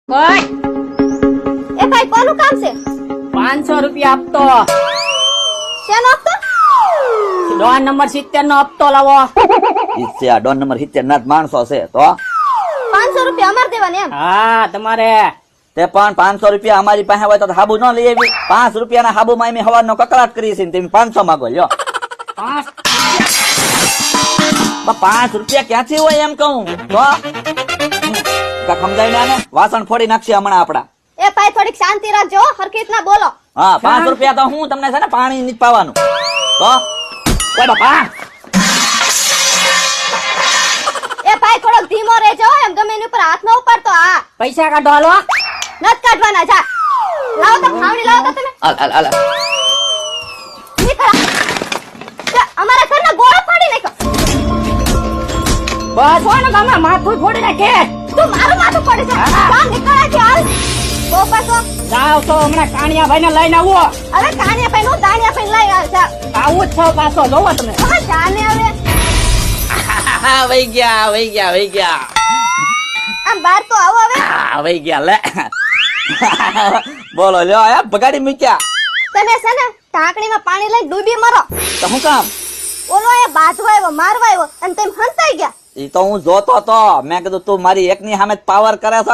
કોઈ એ ભાઈ કોનું કામ છે? 500 રૂપિયા આપતો શેનો આપતો? ડોન નંબર 70 નો હપ્તો લાવો. ઈ આ ડોન નંબર 70 ના જ માણસો છે તો 500 રૂપિયા અમારે દેવાના એમ? હા તમારે તે પણ 500 રૂપિયા અમારી પાસે હોય તો હાબુ ન લઈ આવી. 5 રૂપિયાના હાબુમાં અમે હવારનો કકડાટ કરી છે ને તમે 500 માંગો લ્યો. 5 રૂપિયા ક્યાંથી હોય એમ કહું તો સમજાય ને વાસણ ફોડી નાખશે હમણાં આપડા. એ ભાઈ થોડીક શાંતિ રાખજો હો, હરખી રીતના બોલો. હા 5 રૂપિયા તો હું તમને છે ને પાણી નથી પાવાનું તો ઓય બાપા. એ ભાઈ થોડોક ધીમો રહેજો હો, એમ ગમે એની ઉપર હાથ ન ઉપાડતો. હા પૈસા કાઢો હાલો. નત કાઢવાના. જા લાવો તો ખાવડી લાવો તો તમે. હાલ હાલ હાલ નીકળો. અમારા ઘરના ગોળા ફાડી નાખો. બસ હોય ને તમે માથું ફોડી નાખે. તું મારું માથું પડે છે. જા નીકળા છે હાલ. તો પાછો જાવ તો હમણાં કાણિયા ભાઈ ને લઈને આવો. હવે કાનિયા ભાઈ નું દાણિયા ભાઈ લઈ આવ. જા આવું જ છો પાછો જોવો તમે. હવે જાને હવે વહી ગયા આમ બહાર તો આવો હવે. વહી ગયા લે. બોલો લ્યો આયા બગાડી મૂક્યા તમે છે ને ઢાંકણીમાં પાણી લઈને ડૂબી મરો. તો હું કામ ઓલો એ બાજવા આવ્યો મારવા આવ્યો અને તેમ હંતાઈ ગયા. ઈ તો હું જોતો તો મેં કીધું તું મારી એકની સામે પાવર કરે છે